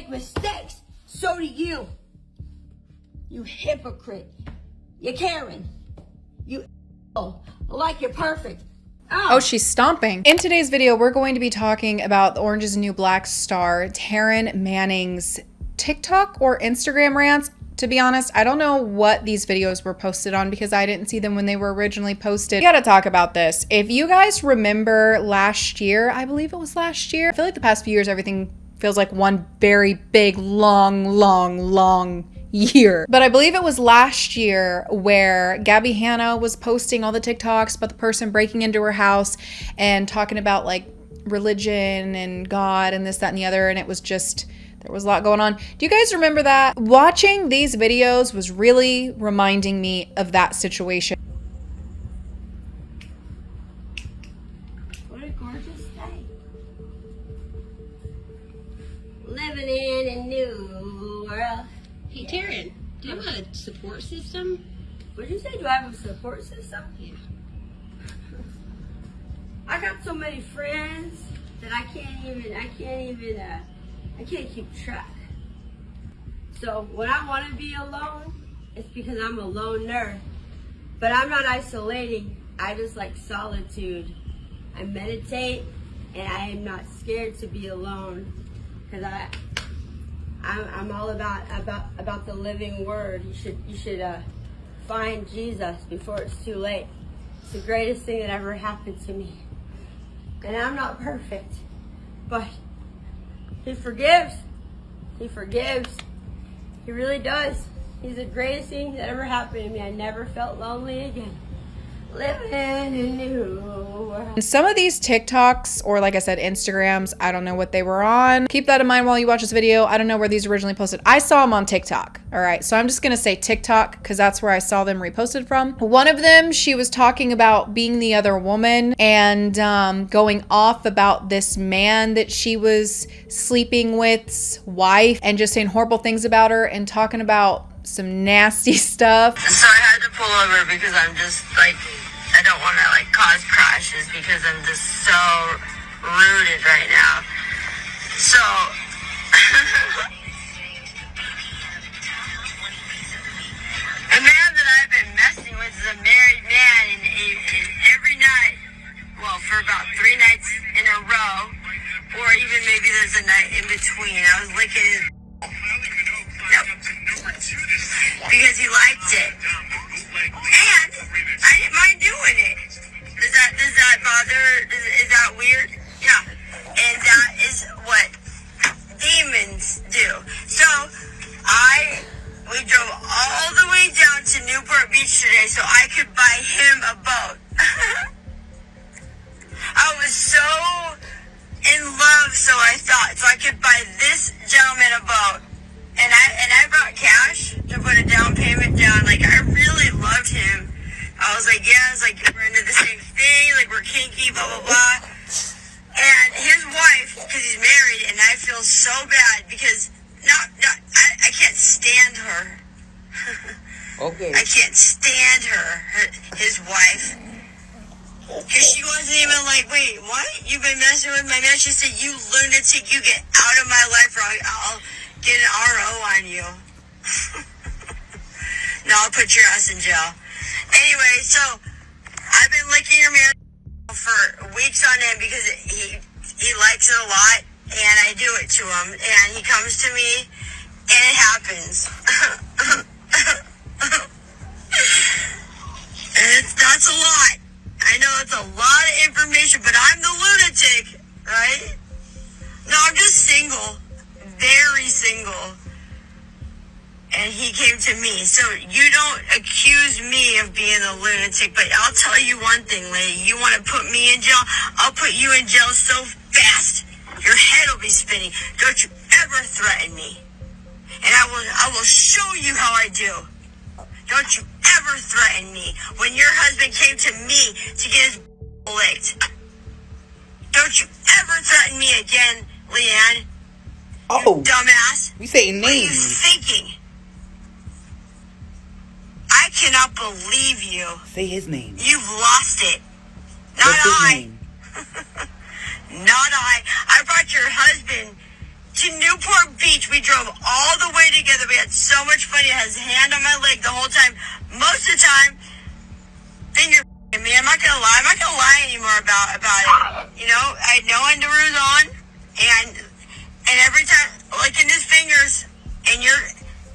make mistakes. So do you. You hypocrite. You Karen. You like you're perfect. Oh, she's stomping. In today's video, we're going to be talking about the Orange is the New Black star, Taryn Manning's TikTok or Instagram rants. To be honest, I don't know what these videos were posted on because I didn't see them when they were originally posted. We gotta talk about this. If you guys remember last year, I believe it was last year. I feel like the past few years, everything feels like one very big, long year. But I believe it was last year where Gabby Hanna was posting all the TikToks about the person breaking into her house and talking about like religion and God and this, that, and the other. And it was just, there was a lot going on. Do you guys remember that? Watching these videos was really reminding me of that situation. What a gorgeous day. Living in a new world. Hey, Taryn, do you have a support system? What did you say? Do I have a support system? Yeah. I got so many friends that I can't keep track. So when I want to be alone, it's because I'm a loner. But I'm not isolating. I just like solitude. I meditate, and I am not scared to be alone because I'm all about the living word. You should find Jesus before it's too late. It's the greatest thing that ever happened to me. And I'm not perfect, but He forgives. He forgives. He really does. He's the greatest thing that ever happened to me. I never felt lonely again. Living in a new world. And some of these TikToks, or like I said, Instagrams, I don't know what they were on. Keep that in mind while you watch this video. I don't know where these originally posted. I saw them on TikTok. All right, so I'm just gonna say TikTok because that's where I saw them reposted from. One of them, she was talking about being the other woman and going off about this man that she was sleeping with's wife and just saying horrible things about her and talking about some nasty stuff. So I had to pull over because I'm just like, I don't want to like cause crashes because I'm just so rooted right now. So the man that I've been messing with is a married man, and every night, well, for about 3 nights in a row, or even maybe there's a night in between, I was licking his because he liked it, and I didn't mind doing it. Does that bother? Is that weird? Yeah, and that is what demons do. So we drove all the way down to Newport Beach today so I could buy him a boat. I was so in love, so I thought, so I could buy this gentleman a boat. And I brought cash to put a down payment down. Like, I really loved him. I was like, yeah, it's like, we're into the same thing. Like, we're kinky, blah, blah, blah. And his wife, because he's married, and I feel so bad because I can't stand her. Okay. I can't stand his wife. Because she wasn't even like, wait, what? You've been messing with my man? She said, you lunatic, you get out of my life or I'll get an RO on you. No, I'll put your ass in jail. Anyway, so I've been licking your man for weeks on end because he likes it a lot, and I do it to him, and he comes to me, and it happens. And that's a lot. I know it's a lot of information, but I'm the lunatic, right? No, I'm just single. Very single. And he came to me. So you don't accuse me of being a lunatic, but I'll tell you one thing, lady. You want to put me in jail? I'll put you in jail so fast, your head will be spinning. Don't you ever threaten me. And I will show you how I do. Don't you ever threaten me. When your husband came to me to get his licked, don't you ever threaten me again, Leanne. Oh, dumbass. we say names. What are you thinking? I cannot believe you. Say his name. You've lost it. Not What's his I. name? Not I. I brought your husband to Newport Beach. We drove all the way together. We had so much fun. He had his hand on my leg the whole time. Most of the time, finger me. I'm not gonna lie. I'm not gonna lie anymore about it. You know, I had no underoos on, and every time licking his fingers, and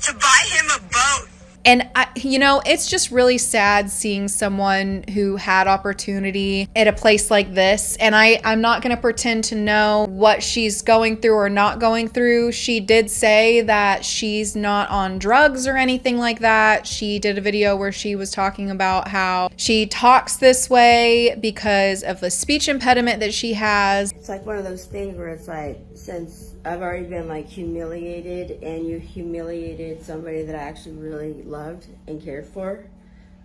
to buy him a boat. And it's just really sad seeing someone who had opportunity at a place like this. And I'm not going to pretend to know what she's going through or not going through. She did say that she's not on drugs or anything like that. She did a video where she was talking about how she talks this way because of the speech impediment that she has. It's like one of those things where it's like, since I've already been like humiliated, and you humiliated somebody that I actually really loved and cared for,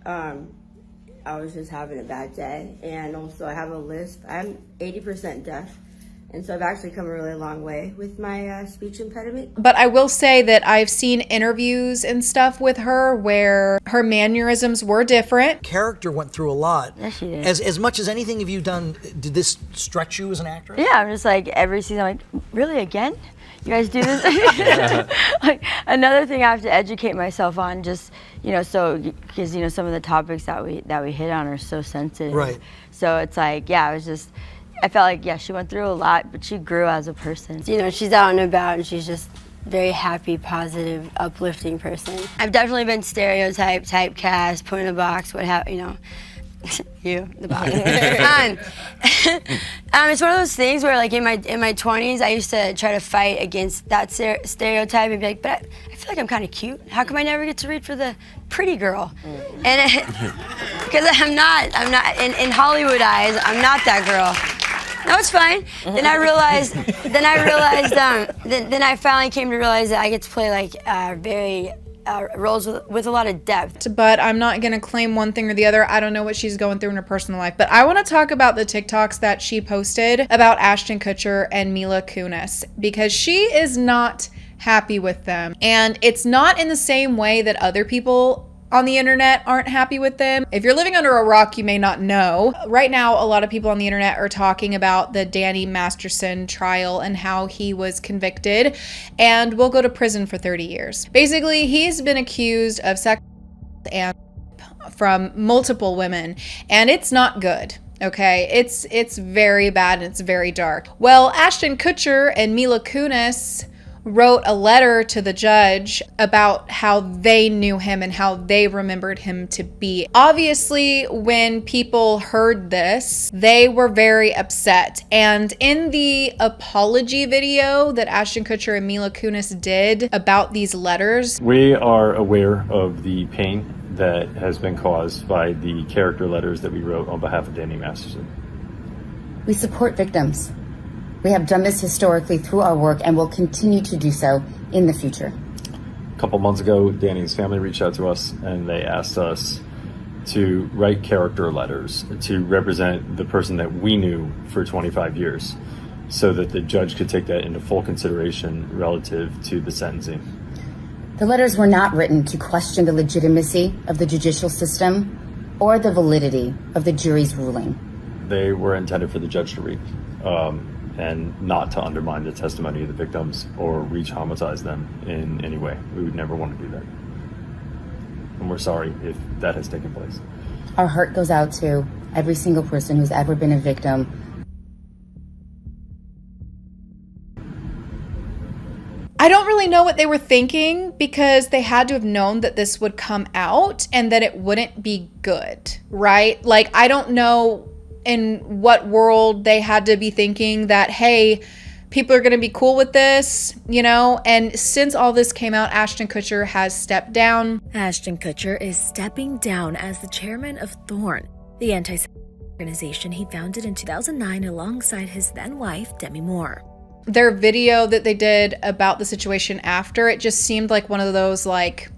I was just having a bad day. And also I have a lisp. I'm 80% deaf. And so I've actually come a really long way with my speech impediment. But I will say that I've seen interviews and stuff with her where her mannerisms were different. Character went through a lot. Yes, she did. As much as anything have you done, did this stretch you as an actress? Yeah, I'm just like, every season, I'm like, really, again? You guys do this? Like, another thing I have to educate myself on, just, so, because, some of the topics that we hit on are so sensitive. Right. So it's like, I felt like, she went through a lot, but she grew as a person. She's out and about, and she's just very happy, positive, uplifting person. I've definitely been stereotyped, typecast, put in a box, what have, you, the box. It's one of those things where, like, in my 20s, I used to try to fight against that stereotype and be like, but I feel like I'm kind of cute. How come I never get to read for the pretty girl? And because I'm not, in Hollywood eyes, I'm not that girl. No, it's fine. Then I realized, then I finally came to realize that I get to play like very roles with a lot of depth. But I'm not going to claim one thing or the other. I don't know what she's going through in her personal life. But I want to talk about the TikToks that she posted about Ashton Kutcher and Mila Kunis, because she is not happy with them. And it's not in the same way that other people on the internet aren't happy with them. If you're living under a rock, you may not know. Right now, a lot of people on the internet are talking about the Danny Masterson trial and how he was convicted and will go to prison for 30 years. Basically, he's been accused of sex and from multiple women, and it's not good. Okay, it's very bad and it's very dark. Well, Ashton Kutcher and Mila Kunis wrote a letter to the judge about how they knew him and how they remembered him to be. Obviously, when people heard this, they were very upset. And in the apology video that Ashton Kutcher and Mila Kunis did about these letters, we are aware of the pain that has been caused by the character letters that we wrote on behalf of Danny Masterson. We support victims. We have done this historically through our work and will continue to do so in the future. A couple months ago, Danny's family reached out to us and they asked us to write character letters to represent the person that we knew for 25 years so that the judge could take that into full consideration relative to the sentencing. The letters were not written to question the legitimacy of the judicial system or the validity of the jury's ruling. They were intended for the judge to read. And not to undermine the testimony of the victims or re-traumatize them in any way. We would never want to do that. And we're sorry if that has taken place. Our heart goes out to every single person who's ever been a victim. I don't really know what they were thinking, because they had to have known that this would come out and that it wouldn't be good, right? Like, I don't know in what world they had to be thinking that, hey, people are going to be cool with this, And since all this came out, Ashton Kutcher has stepped down. Ashton Kutcher is stepping down as the chairman of Thorn, the anti-sex organization he founded in 2009 alongside his then-wife, Demi Moore. Their video that they did about the situation after, it just seemed like one of those, like,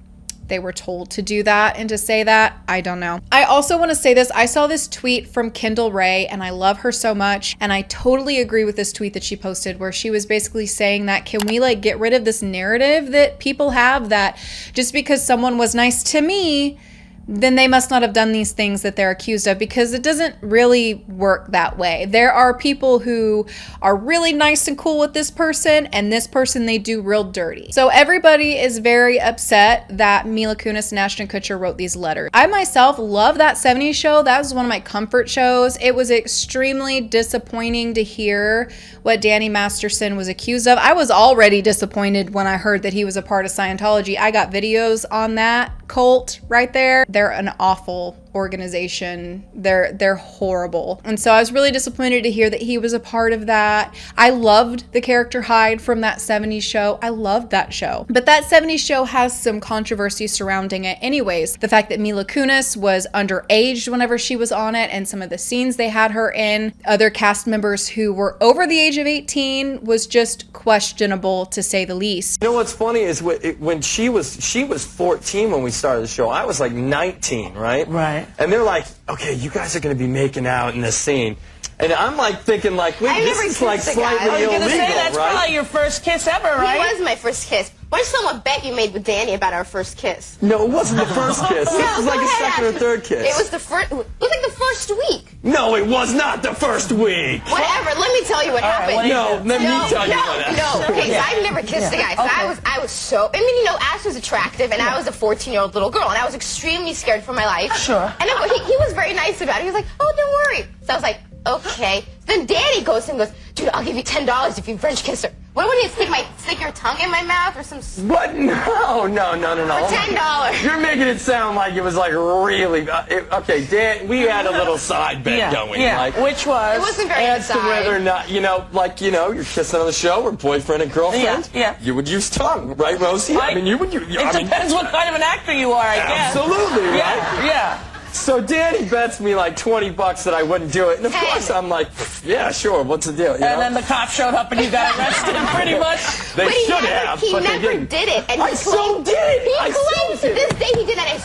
they were told to do that and to say that. I don't know. I also want to say this. I saw this tweet from Kendall Ray, and I love her so much. And I totally agree with this tweet that she posted, where she was basically saying that, can we like get rid of this narrative that people have that just because someone was nice to me then they must not have done these things that they're accused of, because it doesn't really work that way. There are people who are really nice and cool with this person, and this person they do real dirty. So everybody is very upset that Mila Kunis and Ashton Kutcher wrote these letters. I myself love that 70s show. That was one of my comfort shows. It was extremely disappointing to hear what Danny Masterson was accused of. I was already disappointed when I heard that he was a part of Scientology. I got videos on that cult right there. They're an awful organization. They're horrible. And so I was really disappointed to hear that he was a part of that. I loved the character Hyde from that 70s show. I loved that show. But that 70s show has some controversy surrounding it anyways. The fact that Mila Kunis was underage whenever she was on it, and some of the scenes they had her in, other cast members who were over the age of 18, was just questionable, to say the least. You know what's funny is when she was 14 when we started the show. I was like 19, right? Right. And they're like, okay, you guys are going to be making out in this scene. And I'm like thinking like, wait, this is like slightly illegal, I was going to say, that's right? probably your first kiss ever, right? He was my first kiss. Why don't you tell what bet you made with Danny about our first kiss? No, it wasn't the first kiss. No, It was like a second or third kiss. It was the first. It was like the first week. No, it was not the first week. Whatever. Let me tell you what happened. No, let me tell you what happened. No, okay, so I've never kissed a guy. So I was so. I mean, you know, Ash was attractive, and I was a 14-year-old little girl, and I was extremely scared for my life. Sure. And he was very nice about it. He was like, "Oh, don't worry." So I was like, "Okay." Then Danny goes and goes, "Dude, I'll give you $10 if you French kiss her." What would you stick your tongue in my mouth or some? What? No. For $10. You're making it sound like it was like really. Okay, Dan, we had a little side bet going. Yeah. Like, Which was? It wasn't very as to side. whether or not, you're kissing on the show or boyfriend and girlfriend. Yeah. You would use tongue, right, Rosie? I mean, you would. It depends what kind of an actor you are, I guess. Absolutely, right? Yeah. So Danny bets me like $20 that I wouldn't do it, and of course I'm like, yeah, sure, what's the deal? And then the cop showed up and you got arrested, pretty much. They should have, He but they never didn't. did it. And I so did. He claims to this day he did that. I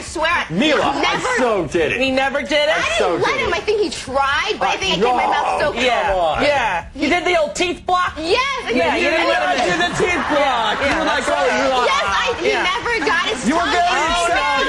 swear. Mila, never, I so did it. He never did it? I didn't let him. I think he tried, but I think I kept my mouth so closed. Yeah. You did the old teeth block? Yes. Yeah, you didn't let him do the teeth block. You were like, oh, Yes, he never got his You were tongue very in his mouth.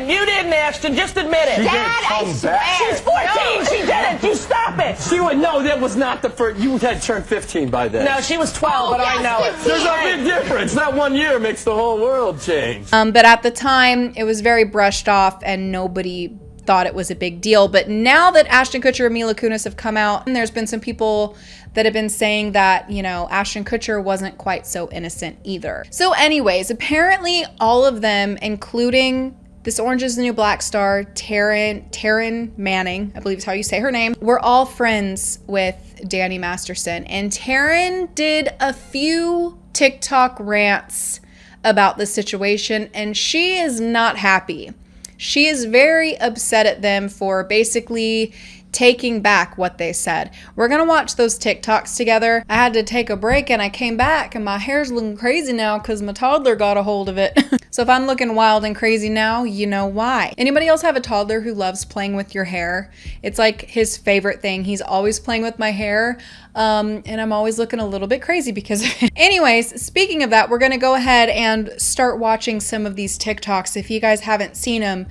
You didn't, Ashton. Just admit it. Dad, I swear. She's 14. She didn't. You stop it. She would know that was not the first. You had turned 15 by then. No, she was 12, but I know it. There's a big difference. That 1 year makes the whole world change. But at the time, it was very brushed off and nobody thought it was a big deal. But now that Ashton Kutcher and Mila Kunis have come out, and there's been some people that have been saying that, Ashton Kutcher wasn't quite so innocent either. So anyways, apparently all of them, including this Orange is the New Black star, Taryn Manning, I believe is how you say her name, we're all friends with Danny Masterson. And Taryn did a few TikTok rants about the situation, and she is not happy. She is very upset at them for basically taking back what they said. We're gonna watch those TikToks together. I had to take a break and I came back and my hair's looking crazy now because my toddler got a hold of it. So if I'm looking wild and crazy now, you know why. Anybody else have a toddler who loves playing with your hair? It's like his favorite thing. He's always playing with my hair. And I'm always looking a little bit crazy because of it. Anyways, speaking of that, we're gonna go ahead and start watching some of these TikToks. If you guys haven't seen them,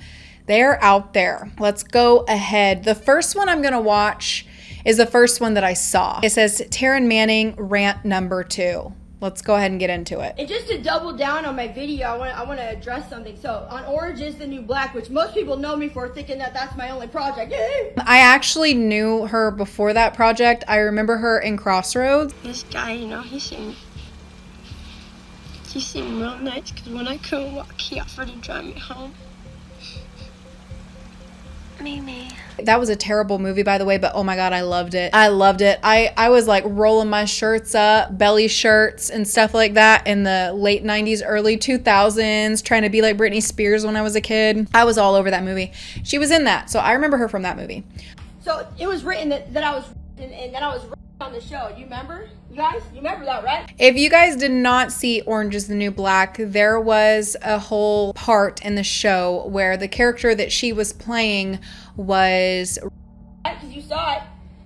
they're out there. Let's go ahead. The first one I'm gonna watch is the first one that I saw. It says Taryn Manning rant number 2. Let's go ahead and get into it. And just to double down on my video, I want to address something. So on Orange is the New Black, which most people know me for, thinking that that's my only project. I actually knew her before that project. I remember her in Crossroads. This guy, he seemed real nice because when I couldn't walk, he offered to drive me home. Mimi. That was a terrible movie, by the way, but oh my God, I loved it. I loved it. I was like rolling my shirts up, belly shirts and stuff like that in the late 90s, early 2000s, trying to be like Britney Spears when I was a kid. I was all over that movie. She was in that, so I remember her from that movie. So it was written that I was and that I was on the show. You remember? You guys? You remember that, right? If you guys did not see Orange is the New Black, there was a whole part in the show where the character that she was playing was... Because you saw it.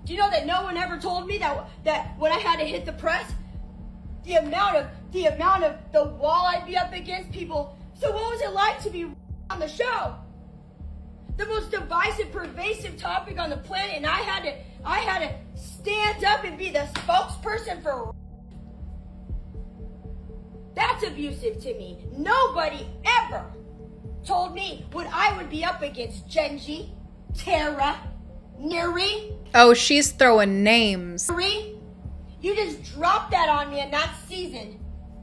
Do you know that no one ever told me that when I had to hit the press, the amount of the wall I'd be up against people. So what was it like to be on the show? the most divisive, pervasive topic on the planet, and I had to stand up and be the spokesperson for. That's abusive to me. Nobody ever told me what I would be up against. Genji, Tara, Neri. Oh, she's throwing names. Neri, you just dropped that on me in that season.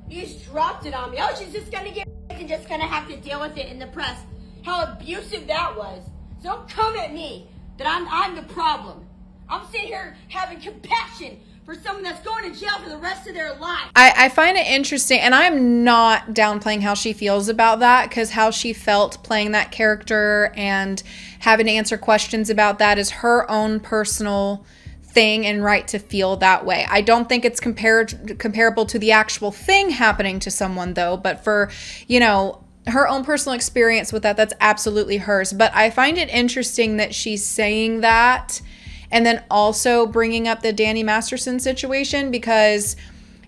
You just dropped it on me. Oh, she's just gonna get and just gonna have to deal with it in the press. How abusive that was. So don't come at me that I'm the problem. I'm sitting here having compassion for someone that's going to jail for the rest of their life. I find it interesting, and I'm not downplaying how she feels about that, because how she felt playing that character and having to answer questions about that is her own personal thing and right to feel that way. I don't think it's comparable to the actual thing happening to someone, though, but for, you know, her own personal experience with that, that's absolutely hers. But I find it interesting that she's saying that and then also bringing up the Danny Masterson situation, because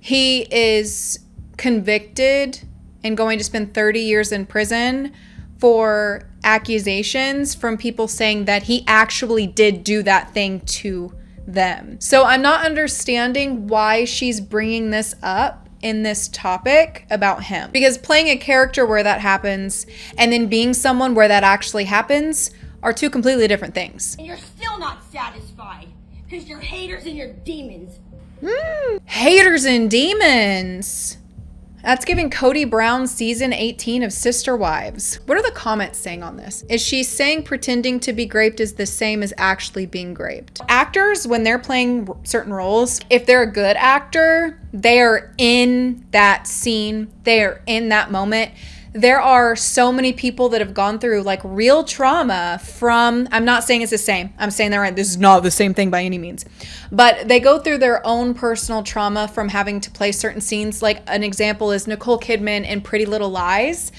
he is convicted and going to spend 30 years in prison for accusations from people saying that he actually did do that thing to them. So I'm not understanding why she's bringing this up in this topic about him, because playing a character where that happens and then being someone where that actually happens are two completely different things. And you're still not satisfied because you're haters and you're demons. Haters and demons. That's giving Cody Brown season 18 of Sister Wives. What are the comments saying on this? Is she saying pretending to be raped is the same as actually being raped? Actors, when they're playing certain roles, if they're a good actor, they are in that scene, they are in that moment. There are so many people that have gone through like real trauma from, I'm not saying it's the same. I'm saying that right. This is not the same thing by any means. But they go through their own personal trauma from having to play certain scenes. Like an example is Nicole Kidman in Pretty Little Lies.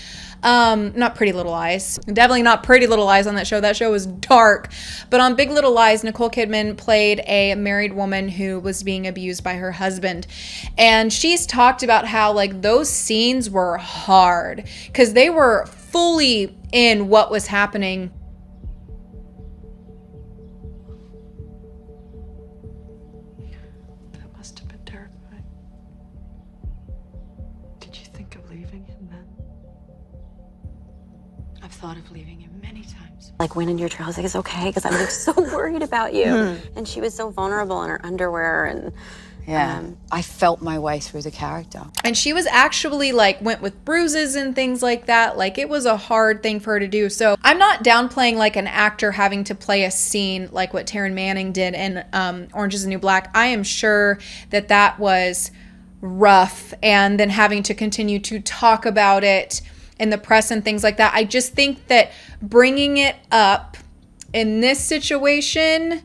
Not Pretty Little Lies. Definitely not Pretty Little Lies on that show. That show was dark. But on Big Little Lies, Nicole Kidman played a married woman who was being abused by her husband. And she's talked about how like those scenes were hard because they were fully in what was happening. That must have been terrifying. Did you think of leaving him then? I've thought of leaving him many times. Like went into your trailer, I was like, it's okay, because I'm like so worried about you. And she was so vulnerable in her underwear and I felt my way through the character. And she was actually like went with bruises and things like that. Like it was a hard thing for her to do. So I'm not downplaying like an actor having to play a scene like what Taryn Manning did in Orange is the New Black. I am sure that that was rough, and then having to continue to talk about it in the press and things like that. I just think that bringing it up in this situation,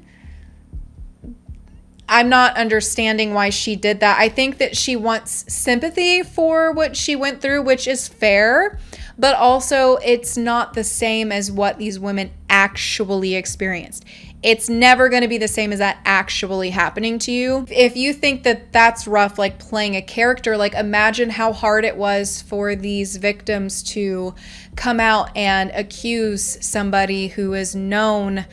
I'm not understanding why she did that. I think that she wants sympathy for what she went through, which is fair, but also it's not the same as what these women actually experienced. It's never going to be the same as that actually happening to you. If you think that that's rough, like playing a character, like imagine how hard it was for these victims to come out and accuse somebody who is known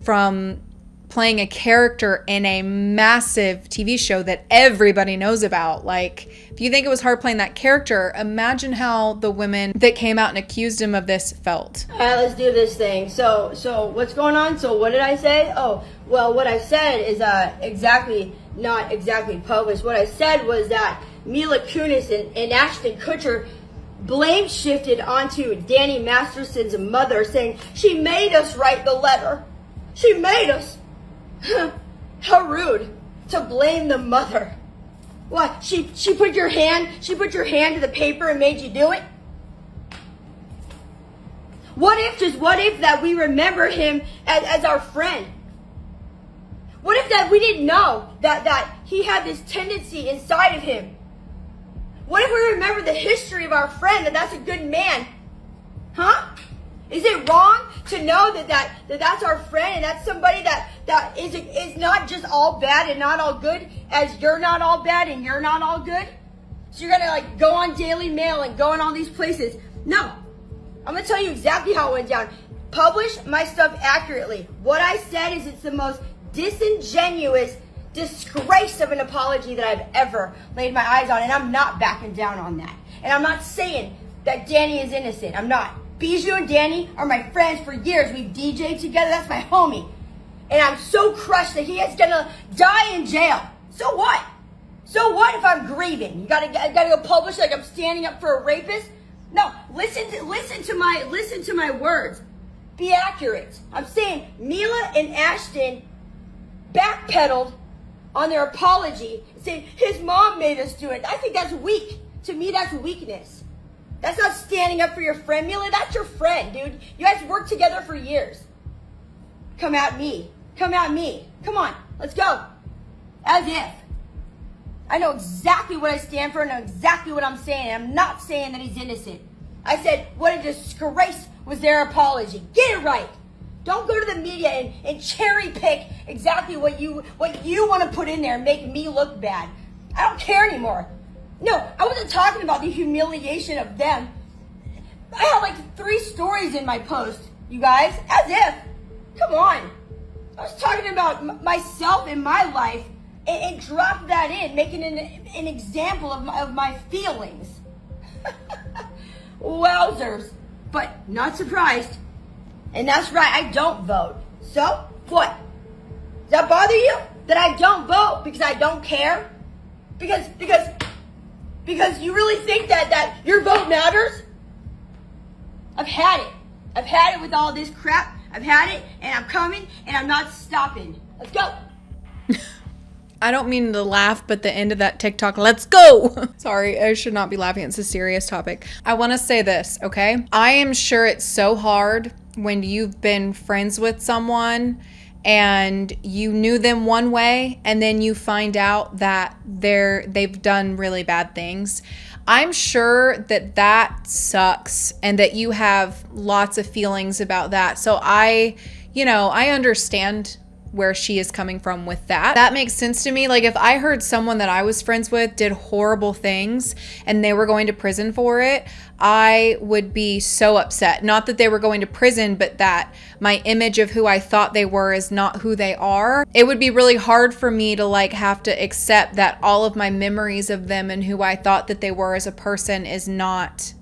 from playing a character in a massive TV show that everybody knows about. Like, if you think it was hard playing that character, imagine how the women that came out and accused him of this felt. All right, let's do this thing. So what's going on? So what did I say? Oh, well, what I said is not exactly published. What I said was that Mila Kunis and Ashton Kutcher blame shifted onto Danny Masterson's mother, saying she made us write the letter. She made us. How rude to blame the mother. What? She put your hand to the paper and made you do it? What if that we remember him as our friend? What if that we didn't know that he had this tendency inside of him? What if we remember the history of our friend, that's a good man? Huh? Is it wrong to know that's our friend and that's somebody that is not just all bad and not all good, as you're not all bad and you're not all good? So you're gonna like go on Daily Mail and go in all these places. No. I'm gonna tell you exactly how it went down. publish my stuff accurately. What I said is it's the most disingenuous disgrace of an apology that I've ever laid my eyes on, and I'm not backing down on that. And I'm not saying that Danny is innocent. I'm not. Bijou and Danny are my friends for years. We've DJed together. That's my homie. And I'm so crushed that he is gonna die in jail. So what? So what if I'm grieving? You gotta go publish like I'm standing up for a rapist? No, listen to my words. Be accurate. I'm saying Mila and Ashton backpedaled on their apology, saying his mom made us do it. I think that's weak. To me, that's weakness. That's not standing up for your friend. Mila, that's your friend, dude. You guys worked together for years. Come at me. Come at me. Come on, let's go. As if. I know exactly what I stand for. I know exactly what I'm saying. I'm not saying that he's innocent. I said, what a disgrace was their apology. Get it right. Don't go to the media and cherry pick exactly what you want to put in there and make me look bad. I don't care anymore. No, I wasn't talking about the humiliation of them. I had like 3 stories in my post, you guys. As if. Come on. I was talking about myself and my life and dropped that in, making an example of my feelings. Wowzers. But not surprised. And that's right, I don't vote. So, what? Does that bother you? That I don't vote because I don't care? Because you really think that your vote matters? I've had it. I've had it with all this crap. I've had it, and I'm coming, and I'm not stopping. Let's go. I don't mean to laugh, but the end of that TikTok, let's go. Sorry, I should not be laughing. It's a serious topic. I want to say this, okay? I am sure it's so hard when you've been friends with someone and you knew them one way and then you find out that they've done really bad things. I'm sure that sucks and that you have lots of feelings about that. So I understand where she is coming from with that. That makes sense to me. Like if I heard someone that I was friends with did horrible things and they were going to prison for it, I would be so upset. Not that they were going to prison, but that my image of who I thought they were is not who they are. It would be really hard for me to like have to accept that all of my memories of them and who I thought that they were as a person is not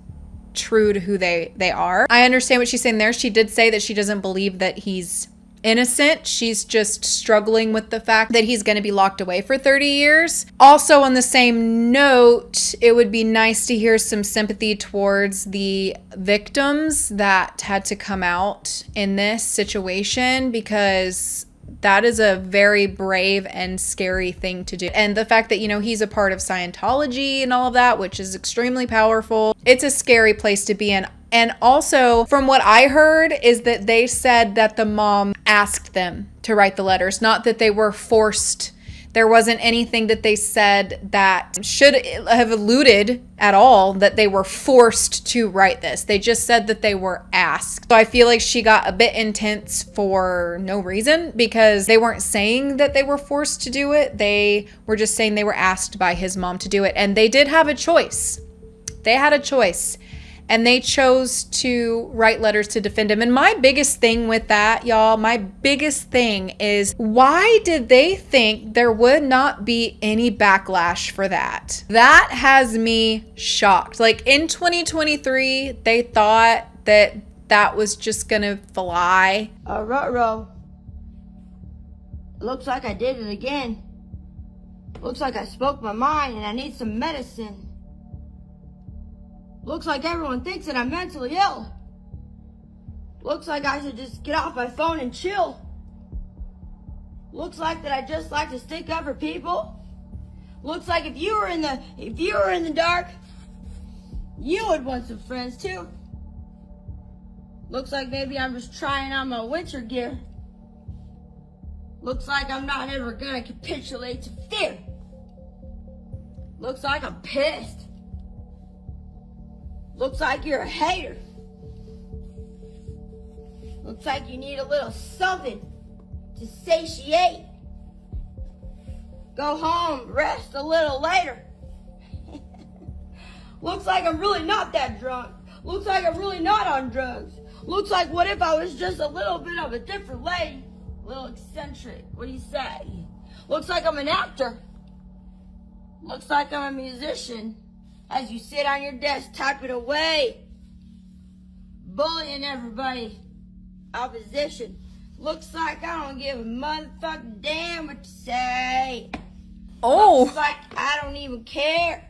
true to who they are. I understand what she's saying there. She did say that she doesn't believe that he's innocent. She's just struggling with the fact that he's going to be locked away for 30 years. Also, on the same note, it would be nice to hear some sympathy towards the victims that had to come out in this situation, because that is a very brave and scary thing to do. And the fact that, he's a part of Scientology and all of that, which is extremely powerful. It's a scary place to be in. And also, from what I heard, is that they said that the mom asked them to write the letters, not that they were forced. There wasn't anything that they said that should have alluded at all that they were forced to write this. They just said that they were asked. So I feel like she got a bit intense for no reason, because they weren't saying that they were forced to do it. They were just saying they were asked by his mom to do it. And they did have a choice. They had a choice. And they chose to write letters to defend him. And my biggest thing with that, y'all, my biggest thing is, why did they think there would not be any backlash for that? That has me shocked. Like in 2023, they thought that was just gonna fly. Ruh-roh. Looks like I did it again. Looks like I spoke my mind and I need some medicine. Looks like everyone thinks that I'm mentally ill. Looks like I should just get off my phone and chill. Looks like that I just like to stick up for people. Looks like if you were in the dark, you would want some friends too. Looks like maybe I'm just trying on my winter gear. Looks like I'm not ever gonna capitulate to fear. Looks like I'm pissed. Looks like you're a hater. Looks like you need a little something to satiate. Go home, rest a little later. Looks like I'm really not that drunk. Looks like I'm really not on drugs. Looks like what if I was just a little bit of a different lady? A little eccentric. What do you say? Looks like I'm an actor. Looks like I'm a musician. As you sit on your desk, typing away. Bullying everybody. Opposition. Looks like I don't give a motherfucking damn what you say. Oh. Looks like I don't even care.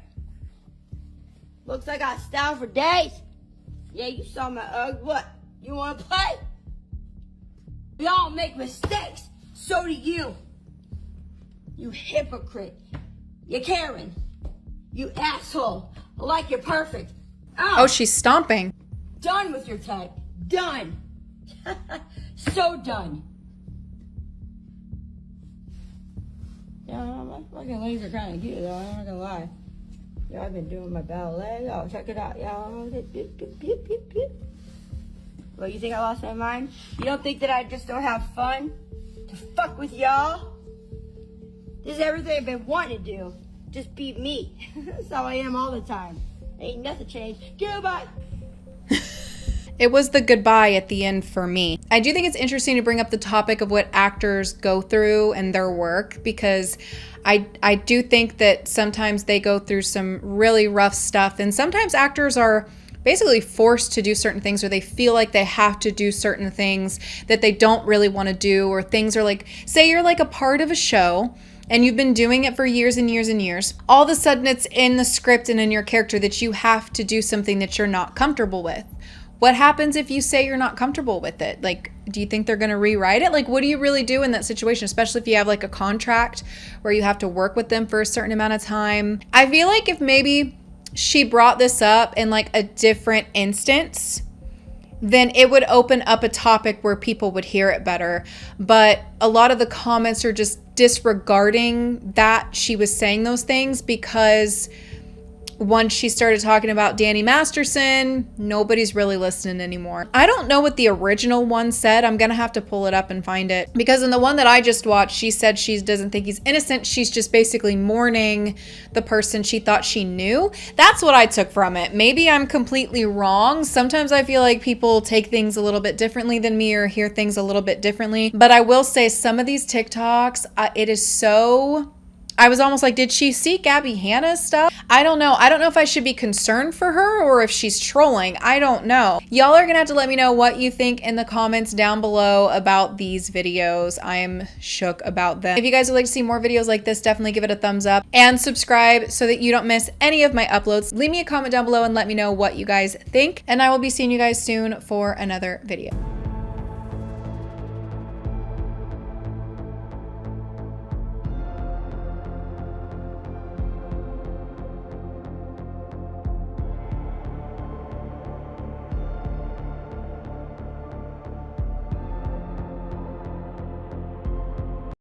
Looks like I style for days. Yeah, you saw my what? You wanna play? We all make mistakes. So do you. You hypocrite. You Karen. You asshole. Like you're perfect. Oh, she's stomping. Done with your type. Done. So done. Yeah, my fucking legs are kind of cute though, I'm not gonna lie. Yeah, I've been doing my ballet. Oh, check it out, y'all. Well, you think I lost my mind? You don't think that I just don't have fun to fuck with y'all? This is everything I've been wanting to do. Just be me. That's how I am all the time. Ain't nothing changed. Goodbye. It was the goodbye at the end for me. I do think it's interesting to bring up the topic of what actors go through and their work, because I do think that sometimes they go through some really rough stuff, and sometimes actors are basically forced to do certain things, or they feel like they have to do certain things that they don't really want to do, or things are like, say you're like a part of a show and you've been doing it for years and years and years. All of a sudden it's in the script and in your character that you have to do something that you're not comfortable with. What happens if you say you're not comfortable with it? Like, do you think they're going to rewrite it? Like, what do you really do in that situation, especially if you have like a contract where you have to work with them for a certain amount of time? I feel like if maybe she brought this up in like a different instance, then it would open up a topic where people would hear it better. But a lot of the comments are just disregarding that she was saying those things, because once she started talking about Danny Masterson, nobody's really listening anymore. I don't know what the original one said. I'm gonna have to pull it up and find it, because in the one that I just watched, she said she doesn't think he's innocent. She's just basically mourning the person she thought she knew. That's what I took from it. Maybe I'm completely wrong. Sometimes I feel like people take things a little bit differently than me, or hear things a little bit differently. But I will say some of these TikToks, it is so... I was almost like, did she see Gabby Hanna's stuff? I don't know. I don't know if I should be concerned for her or if she's trolling. I don't know. Y'all are gonna have to let me know what you think in the comments down below about these videos. I'm shook about them. If you guys would like to see more videos like this, definitely give it a thumbs up and subscribe so that you don't miss any of my uploads. Leave me a comment down below and let me know what you guys think. And I will be seeing you guys soon for another video.